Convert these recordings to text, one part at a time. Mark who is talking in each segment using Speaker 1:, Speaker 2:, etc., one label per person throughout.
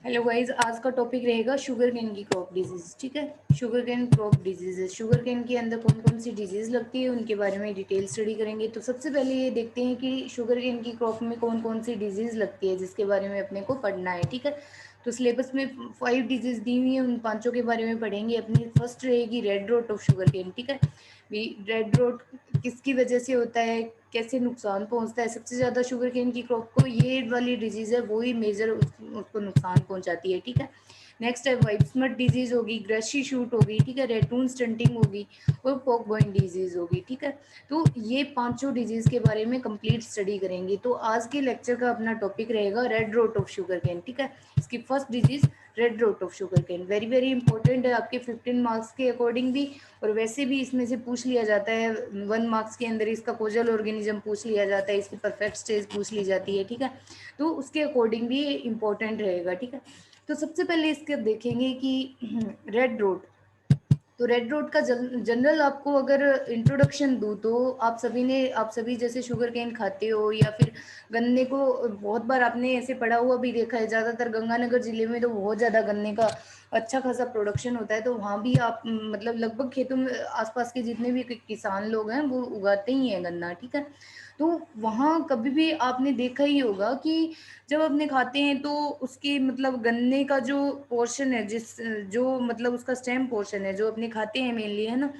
Speaker 1: Hello guys, आज का topic रहेगा शुगर केन की क्रॉप डिजीज। ठीक है, sugar cane crop diseases, sugar cane के अंदर कौन कौन सी डिजीज लगती है उनके बारे में डिटेल स्टडी करेंगे। तो सबसे पहले ये देखते हैं कि शुगर केन की क्रॉप में कौन कौन सी डिजीज लगती है जिसके बारे में अपने को पढ़ना है। ठीक है, तो सिलेबस में 5 डिजीज दी हुई है, उन पांचों के बारे में पढ़ेंगे। अपनी फर्स्ट रहेगी red rot of sugar cane. ठीक है, रेड रोट किसकी वजह से होता है, कैसे नुकसान पहुंचता है। सबसे ज़्यादा शुगर केन की क्रॉप को ये वाली डिजीज़ है, वो ही मेजर उसको नुकसान पहुंचाती है। ठीक है, नेक्स्ट है वाइट स्मट डिजीज़ होगी, ग्रेशी शूट होगी, ठीक है, रेटून स्टंटिंग होगी और पॉक बॉइन डिजीज़ होगी। ठीक है, तो ये पांचों डिजीज़ के बारे में कंप्लीट स्टडी करेंगे। तो आज के लेक्चर का अपना टॉपिक रहेगा red rot of sugar cane. ठीक है, इसकी first disease red rot of sugar cane very very important है आपके 15 मार्क्स के अकॉर्डिंग भी, और वैसे भी इसमें से पूछ लिया जाता है 1 मार्क्स के अंदर। इसका कोजल ऑर्गेनिज्म पूछ लिया जाता है, इसकी परफेक्ट स्टेज पूछ ली जाती है। ठीक है, तो उसके अकॉर्डिंग भी इम्पोर्टेंट रहेगा। ठीक है, तो सबसे पहले इसके देखेंगे कि रेड रोट। तो रेड रोड का जनरल आपको अगर इंट्रोडक्शन दूँ तो आप सभी जैसे शुगर केन खाते हो या फिर गन्ने को बहुत बार आपने ऐसे पढ़ा हुआ भी देखा है। ज़्यादातर गंगानगर जिले में तो बहुत ज़्यादा गन्ने का अच्छा खासा प्रोडक्शन होता है, तो वहाँ भी आप मतलब लगभग खेतों में आसपास के जितने भी किसान लोग हैं वो उगाते ही हैं गन्ना। ठीक है, तो वहाँ कभी भी आपने देखा ही होगा कि जब अपने खाते हैं तो उसके मतलब गन्ने का जो पोर्शन है, जिस जो मतलब उसका स्टेम पोर्शन है जो अपने खाते हैं मेनली, है ना,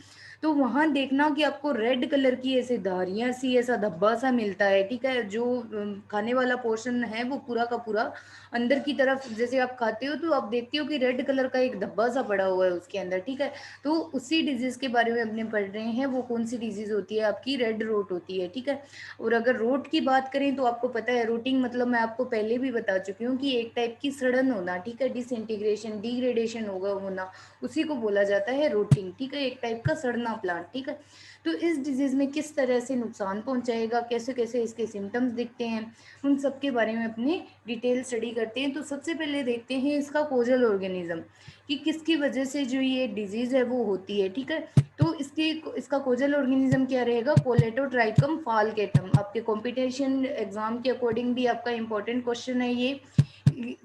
Speaker 1: तो वहाँ देखना कि आपको रेड कलर की ऐसे धारियाँ सी ऐसा धब्बा सा मिलता है। ठीक है, जो खाने वाला पोर्शन है वो पूरा का पूरा अंदर की तरफ जैसे आप खाते हो तो आप देखते हो कि रेड कलर का एक धब्बा सा पड़ा हुआ है उसके अंदर। ठीक है, तो उसी डिजीज के बारे में अपने पढ़ रहे हैं। वो कौन सी डिजीज होती है, आपकी रेड रोट होती है। ठीक है, और अगर रोट की बात करें तो आपको पता है रोटिंग मतलब मैं आपको पहले भी बता चुकी हूँ कि एक टाइप की सड़न होना। ठीक है, डिसइंटीग्रेशन डिग्रेडेशन होना, उसी को बोला जाता है रोटिंग। ठीक है, एक टाइप का सड़ना प्लांट। ठीक है, तो इस डिजीज में किस तरह से नुकसान पहुंचाएगा, कैसे कैसे इसके सिम्टम्स दिखते हैं, उन सब के बारे में अपने डिटेल स्टडी करते हैं। तो सबसे पहले देखते हैं इसका कोजल ऑर्गेनिज्म कि किसकी वजह से जो ये डिजीज है वो होती है। ठीक है, तो इसका कोजल ऑर्गेनिज्म क्या रहेगा, कोलेटोट्राइकम फालकेटम। आपके कंपटीशन एग्जाम के अकॉर्डिंग भी आपका इंपॉर्टेंट क्वेश्चन है ये।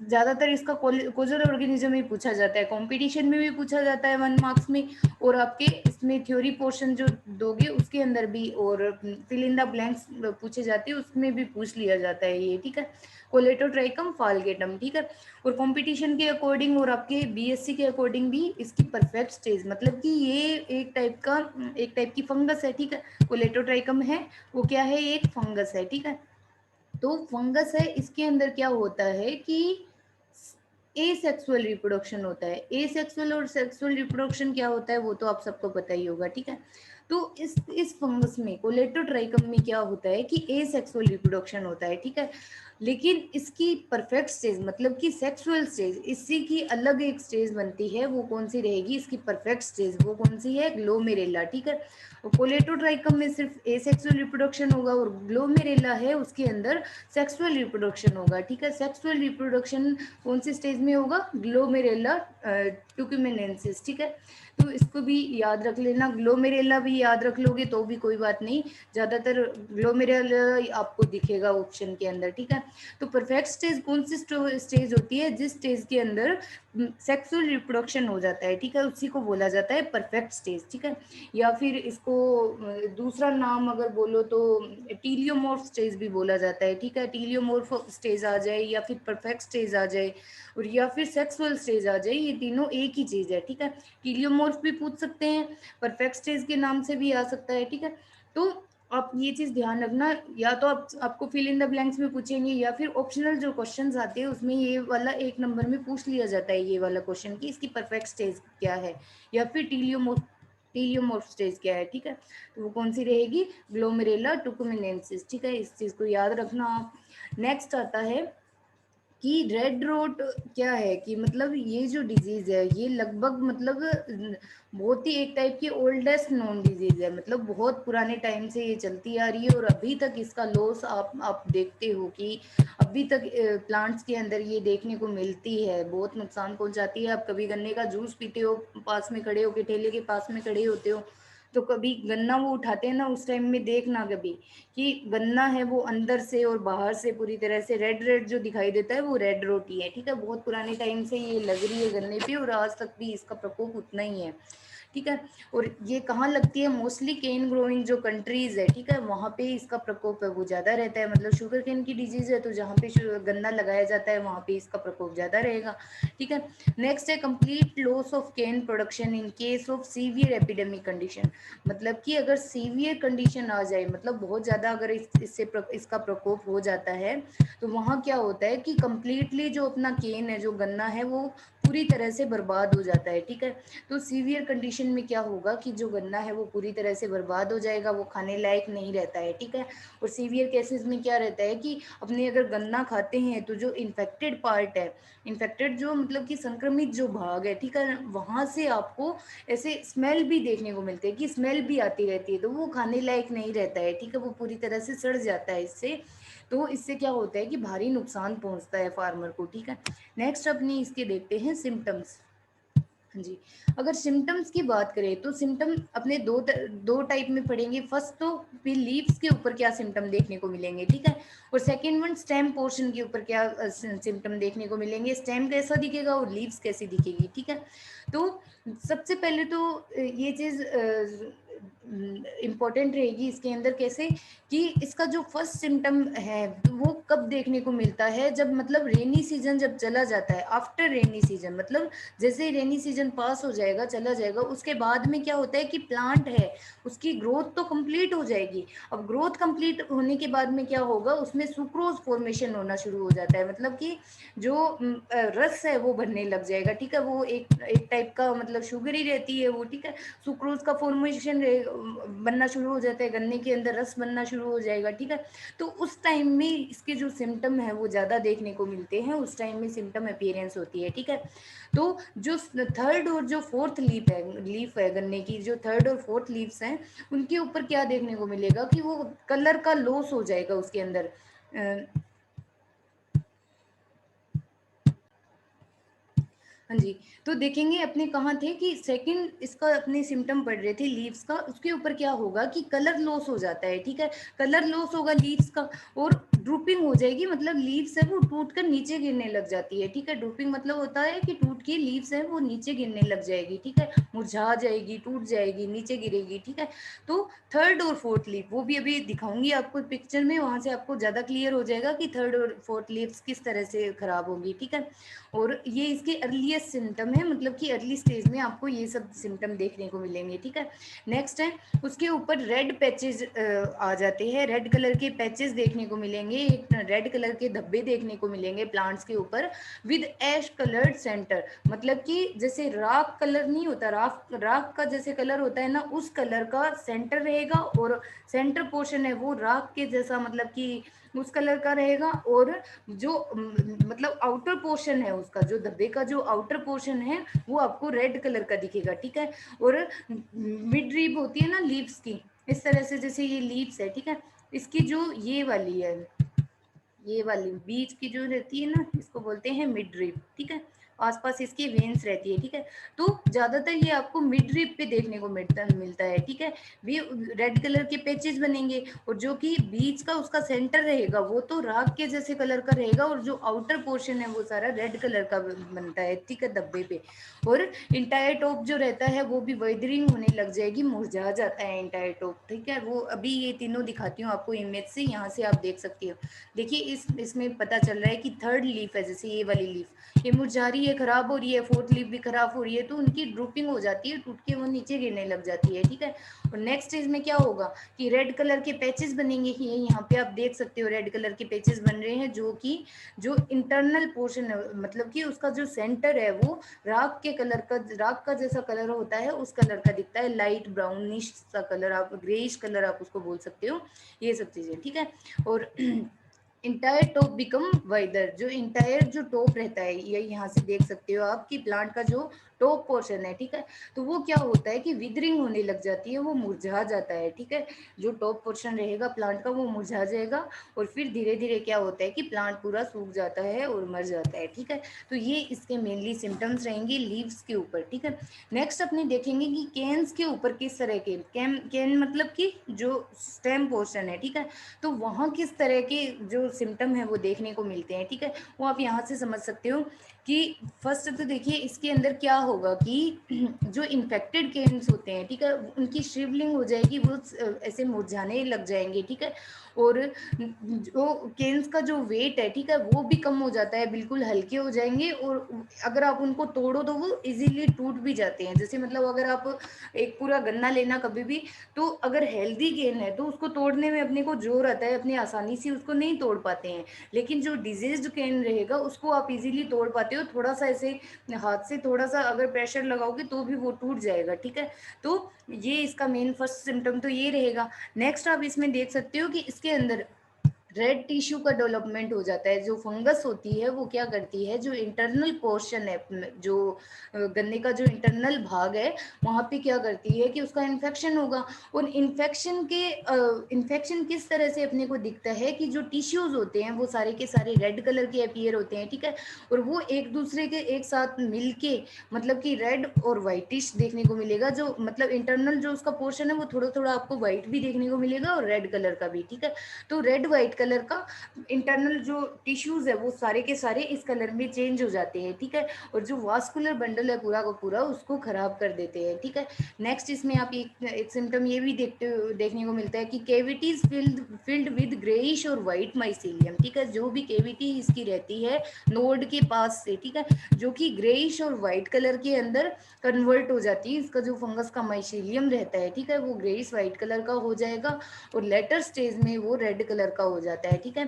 Speaker 1: ज्यादातर इसका कोजल ऑर्गेनिज्म ही पूछा जाता है, कंपटीशन में भी पूछा जाता है 1 मार्क्स में, और आपके इसमें थ्योरी पोर्शन जो दोगे उसके अंदर भी, और फिल इन द ब्लैंक्स पूछे जाते हैं उसमें भी पूछ लिया जाता है ये। ठीक है, कोलेटोट्राइकम फालकेटम। ठीक है, और कंपटीशन के अकॉर्डिंग और आपके बीएससी के अकॉर्डिंग भी इसकी परफेक्ट स्टेज मतलब कि ये एक टाइप की फंगस है। ठीक है, कोलेटोट्राइकम है वो क्या है, एक फंगस है। ठीक है, तो फंगस है, इसके अंदर क्या होता है कि एसेक्सुअल रिप्रोडक्शन होता है। एसेक्सुअल और सेक्सुअल रिप्रोडक्शन क्या होता है वो तो आप सबको पता ही होगा। ठीक है, तो इस फंगस में कोलेटोट्राइकम में क्या होता है कि एसेक्सुअल रिप्रोडक्शन होता है। ठीक है, लेकिन इसकी परफेक्ट स्टेज मतलब कि सेक्सुअल स्टेज, इसी की अलग एक स्टेज बनती है। वो कौन सी रहेगी, इसकी परफेक्ट स्टेज वो कौन सी है, ग्लोमेरेला। ठीक है, कोलेटोट्राइकम में सिर्फ एसेक्सुअल रिप्रोडक्शन होगा, और ग्लोमेरेला है उसके अंदर सेक्सुअल रिप्रोडक्शन होगा। ठीक है, सेक्सुअल रिप्रोडक्शन कौन सी स्टेज में होगा, ग्लोमेरेला टुक्यूमेनेंसिस। ठीक है, तो इसको भी याद रख लेना, ग्लोमेरेला भी याद रख लोगे तो भी कोई बात नहीं, ज्यादातर ग्लोमेरेला आपको दिखेगा ऑप्शन के अंदर। ठीक है, तो परफेक्ट स्टेज कौन सी स्टेज होती है, जिस स्टेज के अंदर सेक्सुअल रिप्रोडक्शन हो जाता है। ठीक है, उसी को बोला जाता है परफेक्ट स्टेज। ठीक है, या फिर इसको दूसरा नाम अगर बोलो तो टीलियोमॉर्फ स्टेज भी बोला जाता है। ठीक है, टीलियोमॉर्फ स्टेज आ जाए या फिर परफेक्ट स्टेज आ जाए और या फिर सेक्सुअल स्टेज आ जाए, ये तीनों एक ही चीज है। ठीक है, टीलियोमॉर्फ भी पूछ सकते हैं, परफेक्ट स्टेज के नाम से भी आ सकता है। ठीक है, तो आप ये चीज ध्यान रखना, या तो आपको फिल इन द ब्लैंक्स में पूछेंगे या फिर ऑप्शनल जो क्वेश्चंस आते हैं उसमें ये वाला एक नंबर में पूछ लिया जाता है ये वाला क्वेश्चन कि इसकी परफेक्ट स्टेज क्या है या फिर टीलियोमॉर्फ स्टेज क्या है। ठीक है, तो वो कौन सी रहेगी, ग्लोमेरेला टुकुमिनेंसिस। ठीक है, इस चीज को याद रखना आप। नेक्स्ट आता है कि रेड रोट क्या है, कि मतलब ये जो डिजीज है ये लगभग मतलब बहुत ही एक टाइप की ओल्डेस्ट नोन डिजीज है, मतलब बहुत पुराने टाइम से ये चलती आ रही है, और अभी तक इसका लॉस आप देखते हो कि अभी तक प्लांट्स के अंदर ये देखने को मिलती है, बहुत नुकसान पहुंचाती है। आप कभी गन्ने का जूस पीते हो, पास में खड़े होके ठेले के पास में खड़े होते हो तो कभी गन्ना वो उठाते हैं ना, उस टाइम में देखना कभी कि गन्ना है वो अंदर से और बाहर से पूरी तरह से रेड रेड जो दिखाई देता है वो रेड रोटी है, ठीक है। बहुत पुराने टाइम से ये लग रही है गन्ने पे और आज तक भी इसका प्रकोप उतना ही है, ठीक है। और ये कहाँ लगती है, मोस्टली केन ग्रोइंग जो कंट्रीज है, ठीक है, वहाँ पे इसका प्रकोप है वो ज़्यादा रहता है। मतलब शुगर केन की डिजीज़ है तो जहाँ पे गन्ना लगाया जाता है वहाँ पे इसका प्रकोप ज़्यादा रहेगा, ठीक है। नेक्स्ट है complete loss of cane production in case of severe epidemic condition. मतलब कि अगर सीवियर कंडीशन आ जाए, मतलब बहुत ज़्यादा अगर इसका प्रकोप हो जाता है तो वहाँ क्या होता है कि कंप्लीटली जो अपना केन है, जो गन्ना है, वो पूरी तरह से बर्बाद हो जाता है, ठीक है। तो सीवियर कंडीशन में क्या होगा कि जो गन्ना है वो पूरी तरह से बर्बाद हो जाएगा, वो खाने लायक नहीं रहता है, ठीक है। और सीवियर केसेस में क्या रहता है कि अपने अगर गन्ना खाते हैं तो जो इन्फेक्टेड पार्ट है, इन्फेक्टेड जो मतलब कि संक्रमित जो भाग है, ठीक है, वहाँ से आपको ऐसे स्मेल भी देखने को मिलते हैं कि स्मेल भी आती रहती है, तो वो खाने लायक नहीं रहता है, ठीक है, वो पूरी तरह से सड़ जाता है इससे। तो इससे क्या होता है कि भारी नुकसान पहुंचता है फार्मर को, ठीक है। नेक्स्ट अपनी इसके देखते हैं सिम्टम्स। हाँ जी, अगर सिम्टम्स की बात करें तो सिम्टम अपने दो टाइप में पढ़ेंगे। फर्स्ट तो फिर लीव्स के ऊपर क्या सिम्टम देखने को मिलेंगे, ठीक है, और सेकेंड वन स्टेम पोर्शन के ऊपर क्या सिम्टम देखने को मिलेंगे, स्टेम कैसा दिखेगा और लीव्स कैसी दिखेगी, ठीक है। तो सबसे पहले तो ये चीज़ इम्पोर्टेंट रहेगी इसके अंदर कैसे कि इसका जो फर्स्ट सिम्टम है वो कब देखने को मिलता है, जब मतलब रेनी सीजन जब चला जाता है, आफ्टर रेनी सीजन, मतलब जैसे ही रेनी सीजन पास हो जाएगा, चला जाएगा, उसके बाद में क्या होता है कि प्लांट है उसकी ग्रोथ तो कंप्लीट हो जाएगी। अब ग्रोथ कंप्लीट होने के बाद में क्या होगा, उसमें सुक्रोज फॉर्मेशन होना शुरू हो जाता है, मतलब कि जो रस है वो बनने लग जाएगा, ठीक है। वो एक एक टाइप का मतलब शुगर ही रहती है वो, ठीक है। सुक्रोज का फॉर्मेशन बनना शुरू हो जाता है, गन्ने के अंदर रस बनना शुरू हो जाएगा, ठीक है। तो उस टाइम में इसके जो सिम्टम है वो ज़्यादा देखने को मिलते हैं, उस टाइम में सिम्टम अपीयरेंस होती है, ठीक है। तो जो थर्ड और जो फोर्थ लीफ है गन्ने की, जो थर्ड और फोर्थ लीव्स हैं उनके ऊपर क्या देखने को मिलेगा कि वो कलर का लॉस हो जाएगा उसके अंदर। हाँ जी, तो देखेंगे अपने कहाँ थे कि सेकंड इसका अपने सिम्टम पढ़ रहे थे लीव्स का, उसके ऊपर क्या होगा कि कलर लॉस हो जाता है, ठीक है। कलर लॉस होगा लीव्स का और ड्रूपिंग हो जाएगी, मतलब लीव्स है वो टूट कर नीचे गिरने लग जाती है, ठीक है। ड्रूपिंग मतलब होता है कि टूट के लीव्स है वो नीचे गिरने लग जाएगी, ठीक है, मुरझा जाएगी, टूट जाएगी, नीचे गिरेगी, ठीक है। तो थर्ड और फोर्थ लीफ वो भी अभी दिखाऊंगी आपको पिक्चर में, वहां से आपको ज्यादा क्लियर हो जाएगा कि थर्ड और फोर्थ लीव्स किस तरह से खराब होगी, ठीक है। और ये इसके अर्लीस्ट सिम्टम है, मतलब कि अर्ली स्टेज में आपको ये सब सिम्टम देखने को मिलेंगे, ठीक है। नेक्स्ट है उसके ऊपर रेड पैचेज आ जाते हैं, रेड कलर के पैचेस देखने को मिलेंगे, एक रेड कलर के धब्बे देखने को मिलेंगे प्लांट्स के ऊपर विद एश कलर्ड सेंटर। मतलब कि जैसे राख कलर नहीं होता, राख राख का जैसे कलर होता है ना, उस कलर का सेंटर रहेगा और सेंटर पोर्शन है वो राख के जैसा, मतलब कि उस कलर का रहेगा। और जो मतलब आउटर पोर्शन है उसका, जो धब्बे का जो आउटर पोर्शन है वो आपको रेड कलर का दिखेगा, ठीक है। और मिड रीब होती है ना लीव्स की, इस तरह से जैसे ये लीव्स है, ठीक है, इसकी जो ये वाली है, ये वाली बीच की जो रहती है ना, इसको बोलते हैं मिड रिप, ठीक है। आसपास इसकी वेन्स रहती है, ठीक है। तो ज्यादातर ये आपको मिड रिप पे देखने को मिलता है, ठीक है। भी रेड कलर के पैचेस बनेंगे और जो कि बीच का उसका सेंटर रहेगा वो तो राख के जैसे कलर का रहेगा और जो आउटर पोर्शन है वो सारा रेड कलर का बनता है, ठीक है, धब्बे पे। और इंटायर टॉप जो रहता है वो भी वेदरिंग होने लग जाएगी, मुरझा जाता है इंटायर टॉप, ठीक है। वो अभी ये तीनों दिखाती हूँ आपको इमेज से, यहाँ से आप देख सकती हो। देखिए इसमें पता चल रहा है कि थर्ड लीफ है, जैसे ये वाली लीफ ये मुरझा रही है, खराब हो रही है, फोर्थ लीफ भी खराब हो रही है, तो उनकी ड्रूपिंग हो जाती है, टूट के वो नीचे गिरने लग जाती है, ठीक है। और नेक्स्ट स्टेज में क्या होगा कि रेड कलर के पैचेस बनेंगे, ये यहाँ पे आप देख सकते हो रेड कलर के पैचेस बन रहे हैं, जो कि जो इंटरनल पोर्शन है, मतलब कि उसका जो सेंटर है वो राख के कलर का, राख का जैसा कलर होता है उस कलर का दिखता है, लाइट ब्राउनिश सा कलर, आप ग्रेइश कलर आप उसको बोल सकते हो, ये सब चीजें, ठीक है। और इंटायर टॉप बिकम वाइडर, जो इंटायर जो टॉप रहता है ये यहाँ से देख सकते हो आप कि प्लांट का जो टॉप पोर्शन है, ठीक है, तो वो क्या होता है कि विदरिंग होने लग जाती है, वो मुरझा जाता है, ठीक है, जो टॉप पोर्शन रहेगा प्लांट का वो मुरझा जाएगा और फिर धीरे धीरे क्या होता है कि प्लांट पूरा सूख जाता है और मर जाता है, ठीक है। तो ये इसके मेनली सिम्टम्स रहेंगे लीव्स के ऊपर, ठीक है। नेक्स्ट अपने देखेंगे कि कैन्स के ऊपर किस तरह के कैन मतलब कि जो स्टेम पोर्शन है, ठीक है, तो वहाँ किस तरह के जो सिम्टम है वो देखने को मिलते हैं, ठीक है, वो आप यहाँ से समझ सकते हो कि फर्स्ट तो देखिए इसके अंदर क्या होगा कि जो इन्फेक्टेड केन्स होते हैं, ठीक है, उनकी श्रिवलिंग हो जाएगी, वो ऐसे मुरझाने लग जाएंगे, ठीक है, और जो केन्स का जो वेट है, ठीक है, वो भी कम हो जाता है, बिल्कुल हल्के हो जाएंगे और अगर आप उनको तोड़ो तो वो इजीली टूट भी जाते हैं। जैसे मतलब अगर आप एक पूरा गन्ना लेना कभी भी, तो अगर हेल्दी केन है तो उसको तोड़ने में अपने को जोर आता है, अपनी आसानी से उसको नहीं तोड़ पाते हैं, लेकिन जो डिजीज्ड केन रहेगा उसको आप इजीली तोड़ पाते हो, थोड़ा सा ऐसे हाथ से थोड़ा सा अगर प्रेशर लगाओगे तो भी वो टूट जाएगा, ठीक है। तो ये इसका मेन फर्स्ट सिम्टम तो ये रहेगा। नेक्स्ट आप इसमें देख सकते हो कि इसके अंदर रेड टिश्यू का डेवलपमेंट हो जाता है। जो फंगस होती है वो क्या करती है, जो इंटरनल पोर्शन है, जो गन्ने का जो इंटरनल भाग है, वहाँ पे क्या करती है कि उसका इन्फेक्शन होगा। और इन्फेक्शन किस तरह से अपने को दिखता है कि जो टिश्यूज होते हैं वो सारे के सारे रेड कलर के अपीयर होते हैं, ठीक है, और वो एक दूसरे के एक साथ मिलके मतलब कि रेड और वाइटिश देखने को मिलेगा। जो मतलब इंटरनल जो उसका पोर्शन है वो थोड़ा थोड़ा आपको व्हाइट भी देखने को मिलेगा और रेड कलर का भी, ठीक है। तो रेड व्हाइट कलर का इंटरनल जो टिश्यूज है वो सारे के सारे इस कलर में चेंज हो जाते हैं, ठीक है, और जो वास्कुलर बंडल है पूरा का पूरा उसको खराब कर देते हैं, ठीक है। नेक्स्ट इसमें आप एक सिम्टम ये भी देखने को मिलता है कि केविटीज फिल्ड विद ग्रेइश और व्हाइट माइसीलियम, ठीक है, जो भी केविटी इसकी रहती है नोड के पास से, ठीक है, जो कि ग्रेइश और व्हाइट कलर के अंदर कन्वर्ट हो जाती है। इसका जो फंगस का माइसीलियम रहता है, ठीक है, वो ग्रेइश व्हाइट कलर का हो जाएगा और लेटर स्टेज में वो रेड कलर का हो जाता है, ठीक है।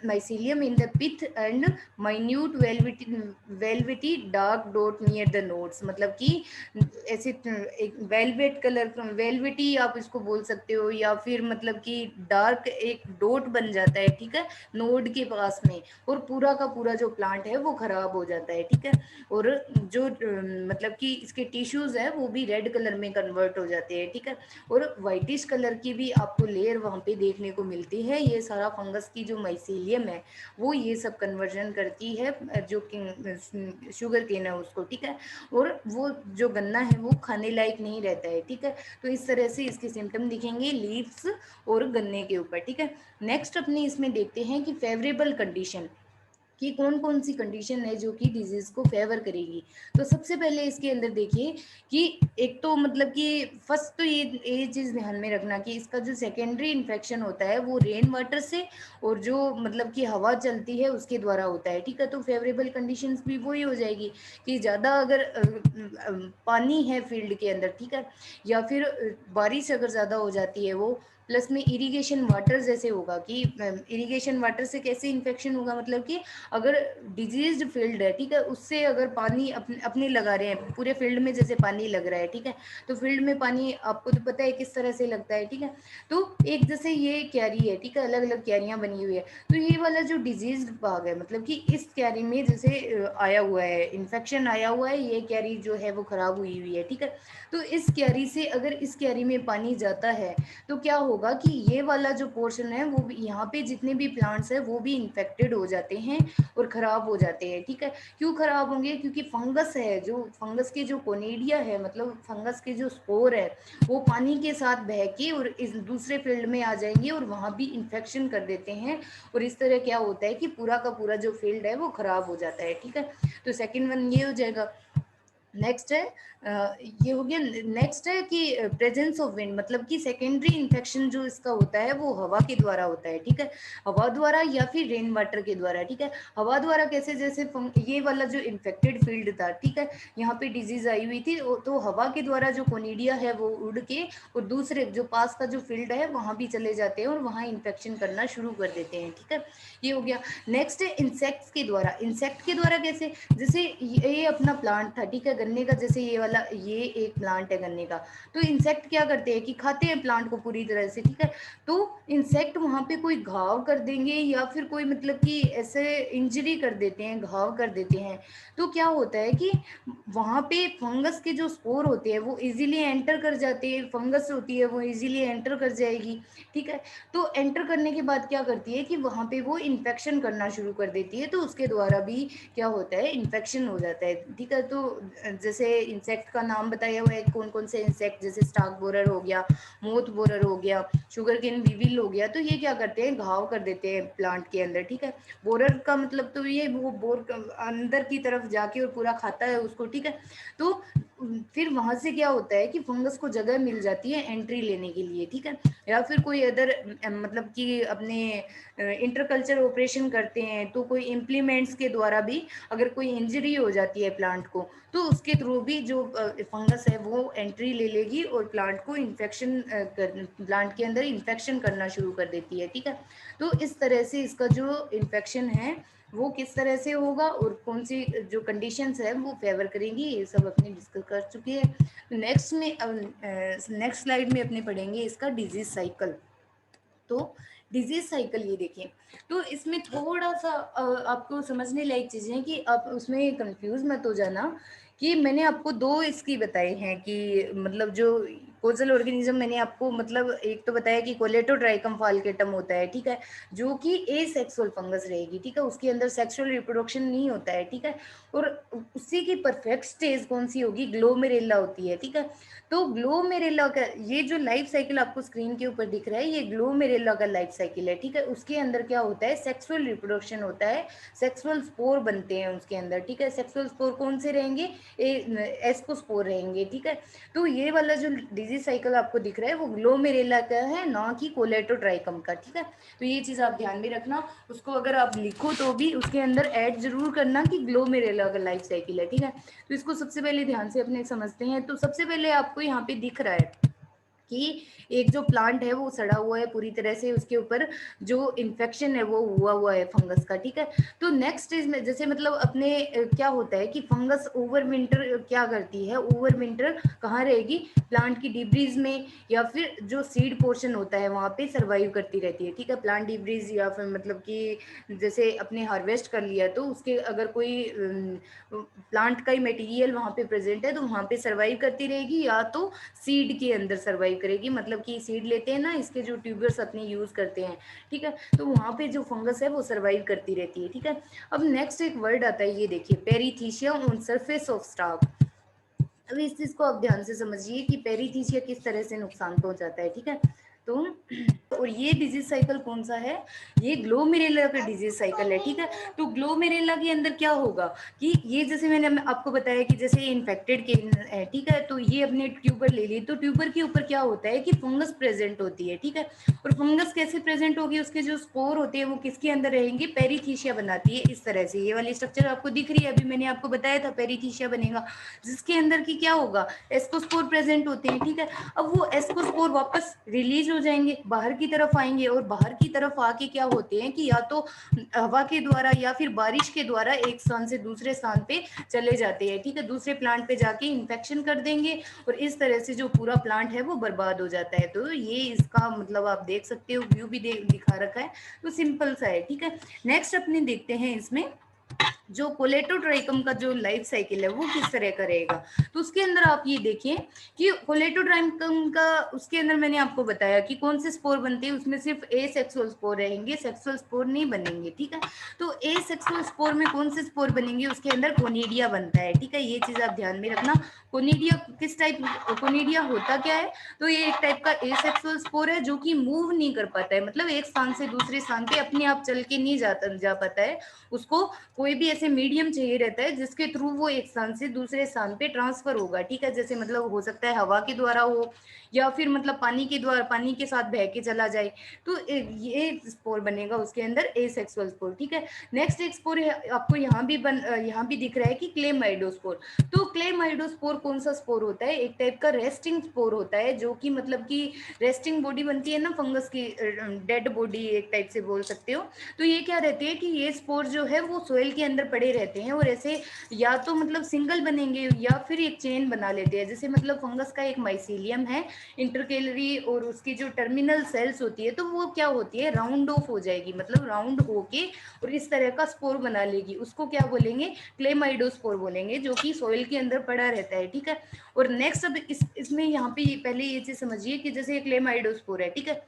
Speaker 1: Mycelium in the pith and minute velvety dark dot near the nodes, मतलब कि ऐसे एक वेलवेट कलर, वेलवेटी आप इसको बोल सकते हो, या फिर मतलब कि डार्क एक डॉट बन जाता है, ठीक है, नोड के पास में, और पूरा का पूरा जो प्लांट है वो खराब हो जाता है, ठीक है। और जो मतलब कि इसके टिश्यूज है वो भी रेड कलर में कन्वर्ट हो जाते हैं, ठीक है, और वाइटिश कलर की भी आपको लेयर वहाँ पे देखने को मिलती है। ये सारा फंगस की जो माइसीलियम है वो ये सब कन्वर्जन करती है जो शुगर केन है उसको, ठीक है, और वो जो गन्ना है वो खाने लायक नहीं रहता है, ठीक है। तो इस तरह से इसके सिम्टम दिखेंगे लीव्स और गन्ने के ऊपर, ठीक है। नेक्स्ट अपने इसमें देखते हैं कि फेवरेबल कंडीशन, कि कौन कौन सी कंडीशन है जो कि डिजीज को फेवर करेगी। तो सबसे पहले इसके अंदर देखिए कि एक तो मतलब कि फर्स्ट तो ये चीज़ ध्यान में रखना कि इसका जो सेकेंडरी इन्फेक्शन होता है वो रेन वाटर से और जो मतलब कि हवा चलती है उसके द्वारा होता है, ठीक है। तो फेवरेबल कंडीशंस भी वही हो जाएगी कि ज़्यादा अगर पानी है फील्ड के अंदर, ठीक है, या फिर बारिश अगर ज़्यादा हो जाती है वो, प्लस में इरिगेशन वाटर जैसे होगा कि इरिगेशन वाटर से कैसे इन्फेक्शन होगा, मतलब कि अगर डिजीज्ड फील्ड है, ठीक है, उससे अगर पानी अपने लगा रहे हैं पूरे फील्ड में, जैसे पानी लग रहा है, ठीक है, तो फील्ड में पानी आपको तो पता है किस तरह से लगता है, ठीक है। तो एक जैसे ये क्यारी है, ठीक है, अलग अलग क्यारियां बनी हुई है, तो ये वाला जो डिजीज्ड भाग है मतलब कि इस क्यारी में जैसे आया हुआ है, इन्फेक्शन आया हुआ है, ये क्यारी जो है वो खराब हुई हुई है, ठीक है। तो इस क्यारी से अगर इस क्यारी में पानी जाता है तो क्या होगा कि ये वाला जो पोर्शन है वो यहाँ पे जितने भी प्लांट्स है वो भी इन्फेक्टेड हो जाते हैं और खराब हो जाते हैं, ठीक है। क्यों खराब होंगे, क्योंकि फंगस है, जो फंगस के जो कोनिडिया है, मतलब फंगस के जो स्पोर है वो पानी के साथ बह के और इस दूसरे फील्ड में आ जाएंगे और वहाँ भी इन्फेक्शन कर देते हैं, और इस तरह क्या होता है कि पूरा का पूरा जो फील्ड है वो खराब हो जाता है, ठीक है। तो सेकेंड वन ये हो जाएगा। नेक्स्ट है ये हो गया। नेक्स्ट है कि प्रेजेंस ऑफ विंड, मतलब कि सेकेंडरी इन्फेक्शन जो इसका होता है वो हवा के द्वारा होता है, ठीक है, हवा द्वारा या फिर रेन वाटर के द्वारा, ठीक है। हवा द्वारा कैसे, जैसे ये वाला जो इन्फेक्टेड फील्ड था, ठीक है, यहाँ पे डिजीज आई हुई थी, तो हवा के द्वारा जो कोनिडिया है वो उड़ के और दूसरे जो पास का जो फील्ड है वहाँ भी चले जाते हैं और वहाँ इन्फेक्शन करना शुरू कर देते हैं, ठीक है, ये हो गया। नेक्स्ट है इंसेक्ट्स के द्वारा। इंसेक्ट के द्वारा कैसे, जैसे ये अपना प्लांट था, ठीक है, गन्ने का, जैसे ये वाला ये एक प्लांट है गन्ने का, तो इंसेक्ट क्या करते हैं कि खाते हैं प्लांट को पूरी तरह से, ठीक है। तो इंसेक्ट वहाँ पे कोई घाव कर देंगे या फिर कोई मतलब कि ऐसे इंजरी कर देते हैं, घाव कर देते हैं, तो क्या होता है कि वहाँ पे फंगस के जो स्पोर होते हैं वो इजीली एंटर कर जाते हैं, फंगस होती है वो इजीली एंटर कर जाएगी, ठीक है। तो एंटर करने के बाद क्या करती है कि वहाँ पे वो इन्फेक्शन करना शुरू कर देती है, तो उसके द्वारा भी क्या होता है, इन्फेक्शन हो जाता है, ठीक है। तो जैसे इंसेक्ट का नाम बताया हुआ है कौन कौन से इंसेक्ट, जैसे स्टाक बोरर हो गया, मोथ बोरर हो गया, शुगर केन वीविल हो गया, तो ये क्या करते हैं, घाव कर देते हैं प्लांट के अंदर, ठीक है। बोरर का मतलब तो ये वो बोर अंदर की तरफ जाके और पूरा खाता है उसको, ठीक है। तो फिर वहां से क्या होता है कि फंगस को जगह मिल जाती है एंट्री लेने के लिए, ठीक है। या फिर कोई अदर मतलब कि अपने इंटरकल्चर ऑपरेशन करते हैं तो कोई इम्प्लीमेंट्स के द्वारा भी अगर कोई इंजरी हो जाती है प्लांट को, तो उसके थ्रू भी जो फंगस है वो एंट्री ले लेगी और प्लांट को इन्फेक्शन प्लांट के अंदर इन्फेक्शन करना शुरू कर देती है, ठीक है। तो इस तरह से इसका जो इन्फेक्शन है वो किस तरह से होगा और कौन सी जो कंडीशंस है वो फेवर करेंगी, ये सब अपने डिस्कस कर चुके हैं। नेक्स्ट में नेक्स्ट स्लाइड में अपने पढ़ेंगे इसका डिजीज साइकिल। तो डिजीज साइकिल ये देखिए, तो इसमें थोड़ा सा आपको समझने लायक चीजें हैं कि आप उसमें कंफ्यूज मत हो जाना कि मैंने आपको दो इसकी बताए हैं कि मतलब जो कोजल ऑर्गेनिज्म मैंने आपको मतलब एक तो बताया कि कोलेटोट्राइकम फाल्केटम होता है, ठीक है, जो कि एसेक्सुअल फंगस रहेगी, ठीक है, उसके अंदर सेक्सुअल रिप्रोडक्शन नहीं होता है, ठीक है। और उसी की परफेक्ट स्टेज कौन सी होगी, ग्लोमेरेला होती है, ठीक है। तो ग्लोमेरेला का ये जो लाइफ साइकिल आपको स्क्रीन के ऊपर दिख रहा है ये ग्लोमेरेला का लाइफ साइकिल है, ठीक है। उसके अंदर क्या होता है, सेक्सुअल रिप्रोडक्शन होता है, सेक्सुअल स्पोर बनते हैं उसके अंदर, ठीक है। सेक्सुअल स्पोर कौन से रहेंगे, एस्कोस्पोर रहेंगे, ठीक है। तो ये वाला जो डिजीज साइकिल आपको दिख रहा है वो ग्लोमेरेला का है, ना कि कोलेटोट्राइकम का, ठीक है। तो ये चीज आप ध्यान में रखना, उसको अगर आप लिखो तो भी उसके अंदर ऐड जरूर करना कि ग्लोमेरेला का लाइफ साइकिल है, ठीक है। तो इसको सबसे पहले ध्यान से अपने समझते हैं। तो सबसे पहले आपको यहाँ पे दिख रहा है कि एक जो प्लांट है वो सड़ा हुआ है पूरी तरह से, उसके ऊपर जो इन्फेक्शन है वो हुआ हुआ है फंगस का, ठीक है। तो नेक्स्ट स्टेज में जैसे मतलब अपने क्या होता है कि फंगस ओवर विंटर क्या करती है, ओवर विंटर कहाँ रहेगी, प्लांट की डिब्रीज में या फिर जो सीड पोर्शन होता है वहां पे सर्वाइव करती रहती है, ठीक है। प्लांट डिब्रीज या फिर मतलब कि जैसे अपने हार्वेस्ट कर लिया तो उसके अगर कोई प्लांट का ही मटेरियल वहां पे प्रेजेंट है तो वहां पे सर्वाइव करती रहेगी, या तो सीड के अंदर सर्वाइव करेगी, मतलब कि सीड लेते हैं ना इसके जो ट्यूबर्स अपने यूज करते हैं, ठीक है। तो वहां पे जो फंगस है वो सर्वाइव करती रहती है, ठीक है। अब नेक्स्ट एक वर्ड आता है, ये देखिए, पेरीथीशिया ऑन सरफेस ऑफ स्टाक। अब इस चीज को आप ध्यान से समझिए कि पेरीथीशिया किस तरह से नुकसान पहुंचाता है, ठीक है। तो और ये डिजीज साइकिल कौन सा है, ये ग्लोमेरेला का डिजीज साइकिल है, ठीक है। तो ग्लोमेरेला के अंदर क्या होगा कि ये जैसे मैंने आपको बताया कि जैसे ये इन्फेक्टेड केन है, ठीक है, तो ये अपने ट्यूबर ले ली, तो ट्यूबर के ऊपर क्या होता है कि फंगस प्रेजेंट होती है, ठीक है। और फंगस कैसे प्रेजेंट होगी, उसके जो स्पोर होते हैं वो किसके अंदर रहेंगे, पेरीथीशिया बनाती है इस तरह से, ये वाली स्ट्रक्चर आपको दिख रही है, अभी मैंने आपको बताया था पेरीथीशिया बनेगा, जिसके अंदर की क्या होगा, एस्कोस्पोर प्रेजेंट होते हैं, ठीक है। अब वो एस्कोस्पोर वापस रिलीज हो जाएंगे, बाहर की तरफ आएंगे, और बाहर की तरफ आके क्या होते हैं कि या तो हवा के द्वारा या फिर बारिश के द्वारा एक स्थान से दूसरे स्थान पे चले जाते हैं, ठीक है, दूसरे प्लांट पे जाके इन्फेक्शन कर देंगे, और इस तरह से जो पूरा प्लांट है वो बर्बाद हो जाता है। तो ये इसका मतलब आप देख सकते हो, व्यू भी दिखा रखा है, तो सिंपल सा है, ठीक है। नेक्स्ट अपने देखते हैं इसमें जो कोलेटोट्राइकम का जो लाइफ साइकिल है वो किस तरह का रहेगा। तो उसके अंदर आप ये देखिए कि कोलेटोट्राइकम का उसके अंदर मैंने आपको बताया कि कौन से स्पोर बनते हैं, उसमें सिर्फ ए सेक्सुअल स्पोर रहेंगे, सेक्सुअल स्पोर नहीं बनेंगे, ठीक है। तो ए सेक्सुअल स्पोर में कौन से स्पोर बनेंगे, उसके अंदर कोनिडिया बनता है, ठीक है। ये चीज आप ध्यान में रखना। कोनिडिया किस टाइप, कोनिडिया होता क्या है, तो ये एक टाइप का ए सेक्सुअल स्पोर है जो कि मूव नहीं कर पाता है, मतलब एक स्थान से दूसरे स्थान पे अपने आप चल के नहीं जा पाता है, उसको कोई भी ऐसे मीडियम चाहिए रहता है जिसके थ्रू वो एक स्थान से दूसरे स्थान पे ट्रांसफर होगा, ठीक है। जैसे मतलब हो सकता है हवा के द्वारा हो, या फिर मतलब पानी के द्वारा, पानी के साथ बह के चला जाए, तो ये स्पोर बनेगा उसके अंदर, एसेक्सुअल स्पोर, ठीक है। नेक्स्ट एक स्पोर आपको यहाँ भी दिख रहा है कि क्लेमाइडोस्पोर। तो क्लेमाइडोस्पोर कौन सा स्पोर होता है, एक टाइप का रेस्टिंग स्पोर होता है, जो कि मतलब कि रेस्टिंग बॉडी बनती है ना फंगस की, डेड बॉडी एक टाइप से बोल सकते हो। तो ये क्या रहती है कि ये स्पोर जो है वो सोइल के अंदर पड़े रहते हैं और ऐसे या तो मतलब सिंगल बनेंगे या फिर एक चेन बना लेते हैं। जैसे मतलब फंगस का एक माइसीलियम है इंटरकेलरी, और उसकी जो टर्मिनल सेल्स होती है तो वो क्या होती है, राउंड ऑफ हो जाएगी, मतलब राउंड होके और इस तरह का स्पोर बना लेगी। उसको क्या बोलेंगे, क्लेमाइडोस्पोर बोलेंगे, जो कि सॉइल के अंदर पड़ा रहता है। ठीक है। और नेक्स्ट अब इसमें यहाँ पे पहले ये चीज समझिए कि जैसे क्लेमाइडोस्पोर है, ठीक है,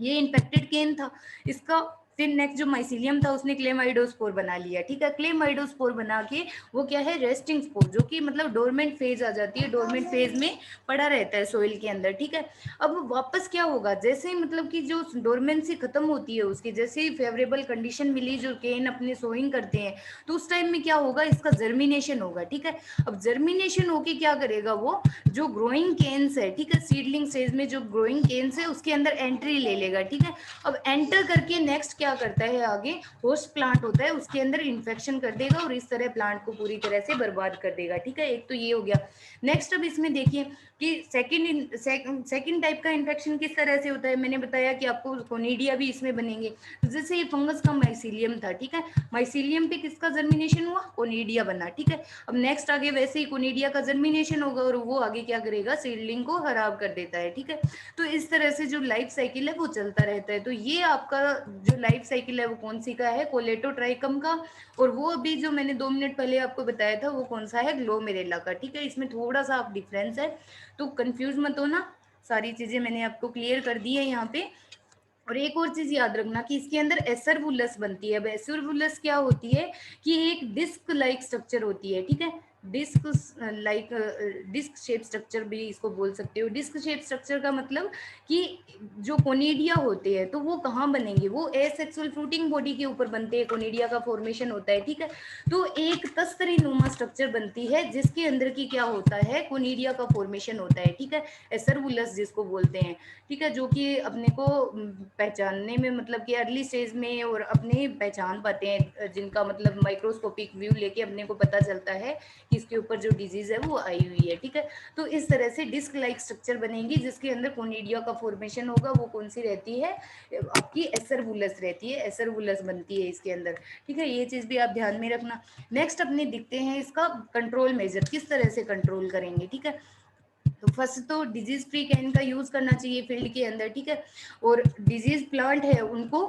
Speaker 1: ये इन्फेक्टेड केन था इसका, फिर नेक्स्ट जो माइसीलियम था उसने क्लेमाइडोस्पोर बना लिया। ठीक है, क्लेमाइडोस्पोर बना के वो क्या है, रेस्टिंग स्पोर, जो कि मतलब डोरमेंट फेज आ जाती है, डोरमेंट फेज में पड़ा रहता है सोइल के अंदर। ठीक है, अब वापस क्या होगा, जैसे ही मतलब कि जो डोरमेंसी खत्म होती है उसकी, जैसे ही फेवरेबल कंडीशन मिली जो केन अपने सोइंग करते हैं, तो उस टाइम में क्या होगा, इसका जर्मिनेशन होगा। ठीक है, अब जर्मिनेशन होके क्या करेगा, वो जो ग्रोइंग केन्स है, ठीक है, सीडलिंग स्टेज में जो ग्रोइंग केन्स है उसके अंदर एंट्री ले लेगा। ठीक है, अब एंटर करके नेक्स्ट क्या करता है, आगे होस्ट प्लांट होता है उसके अंदर इन्फेक्शन कर देगा और इस तरह प्लांट को पूरी तरह से बर्बाद कर देगा। ठीक है, एक तो ये हो गया। नेक्स्ट अब इसमें देखिए कि सेकंड टाइप का इन्फेक्शन किस तरह से होता है। मैंने बताया कि आपको कोनिडिया भी इसमें बनेंगे। तो जैसे ये फंगस का माइसीलियम था, ठीक है, माइसीलियम पे किसका जर्मिनेशन हुआ, कोनिडिया बना। ठीक है, अब नेक्स्ट आगे वैसे ही कोनिडिया का जर्मिनेशन होगा और वो आगे क्या करेगा, सीडलिंग को खराब कर देता है। ठीक है, तो इस तरह से जो लाइफ साइकिल है वो चलता रहता है। तो ये आपका जो लाइफ साइकिल है वो कौन सी का है, कोलेटोट्राइकम का, और वो अभी जो मैंने 2 मिनट पहले आपको बताया था वो कौन सा है, ग्लोमेरेला का। ठीक है, इसमें थोड़ा सा आप डिफरेंस है, तो कंफ्यूज मत होना, सारी चीजें मैंने आपको क्लियर कर दी है यहाँ पे। और एक और चीज याद रखना कि इसके अंदर एसरबुलस बनती है। अब एसरबुलस क्या होती है कि एक डिस्क लाइक स्ट्रक्चर होती है। ठीक है, disc like, disc shape structure भी इसको बोल सकते हो। डिस्क शेप स्ट्रक्चर का मतलब कि जो कोनिडिया होते हैं तो वो कहाँ बनेंगे, वो एसेक्सुअल फ्रूटिंग बॉडी के ऊपर बनते हैं, कोनिडिया का फॉर्मेशन होता है। ठीक है, तो एक तस्तरी नुमा स्ट्रक्चर बनती है जिसके अंदर की क्या होता है, कोनिडिया का फॉर्मेशन होता है। ठीक है, एसरबुलस जिसको बोलते हैं। ठीक है, जो कि अपने को पहचानने में मतलब कि अर्ली स्टेज में और अपने पहचान पाते हैं, जिनका मतलब माइक्रोस्कोपिक व्यू लेके अपने को पता चलता है कि इसके ऊपर जो डिजीज है वो आई हुई है। ठीक है, तो इस तरह से डिस्क लाइक स्ट्रक्चर बनेगी जिसके अंदर कोनिडिया का फॉर्मेशन होगा। वो कौन सी रहती है, आपकी एसरबुलस रहती है, एसरबुलस बनती है इसके अंदर। ठीक है, ये चीज भी आप ध्यान में रखना। नेक्स्ट अपने दिखते हैं इसका कंट्रोल मेजर, किस तरह से कंट्रोल करेंगे। ठीक है, तो फर्स्ट तो डिजीज फ्री कैन का यूज करना चाहिए फील्ड के अंदर। ठीक है, और डिजीज प्लांट है उनको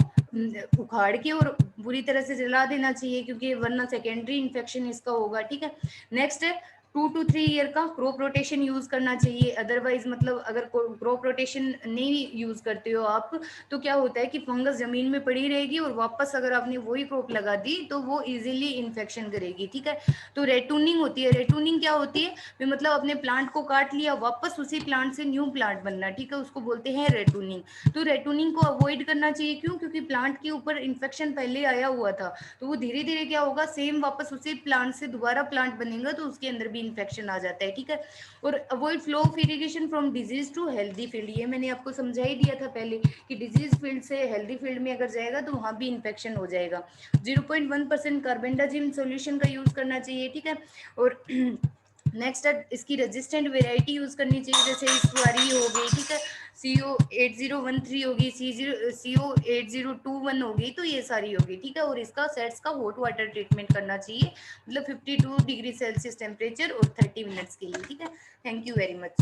Speaker 1: उखाड़ के और पूरी तरह से जला देना चाहिए, क्योंकि वरना सेकेंडरी इन्फेक्शन इसका होगा। ठीक है, नेक्स्ट है 2 to 3 ईयर का क्रॉप रोटेशन यूज करना चाहिए। अदरवाइज मतलब अगर क्रॉप रोटेशन नहीं यूज करते हो आप, तो क्या होता है कि फंगस जमीन में पड़ी रहेगी और वापस अगर आपने वही क्रॉप लगा दी तो वो इजीली इन्फेक्शन करेगी। ठीक है, तो रेटूनिंग होती है। रेटूनिंग क्या होती है, मतलब अपने प्लांट को काट लिया, वापस उसी प्लांट से न्यू प्लांट बनना। ठीक है, उसको बोलते हैं रेटूनिंग। तो रेटूनिंग को अवॉइड करना चाहिए, क्यों, क्योंकि प्लांट के ऊपर इन्फेक्शन पहले आया हुआ था, तो वो धीरे धीरे क्या होगा, सेम वापस उसी प्लांट से दोबारा प्लांट बनेगा तो उसके अंदर भी इन्फेक्शन आ जाता है। ठीक है, और avoid flow of irrigation from disease to healthy field, ये मैंने आपको समझा ही दिया था पहले कि डिजीज फील्ड से हेल्दी फील्ड में अगर जाएगा तो वहां भी इन्फेक्शन हो जाएगा। 0.1% कार्बेंडाजिम सोल्यूशन का यूज करना चाहिए। ठीक है, और नेक्स्ट इसकी रेजिस्टेंट वेराइटी यूज करनी चाहिए, जैसे इस वाली हो गई। ठीक है, CO8013 होगी, CO8021 होगी, तो ये सारी होगी। ठीक है, और इसका सेट्स का हॉट वाटर ट्रीटमेंट करना चाहिए, मतलब 52 डिग्री सेल्सियस टेम्परेचर और 30 मिनट्स के लिए। ठीक है, थैंक यू वेरी मच।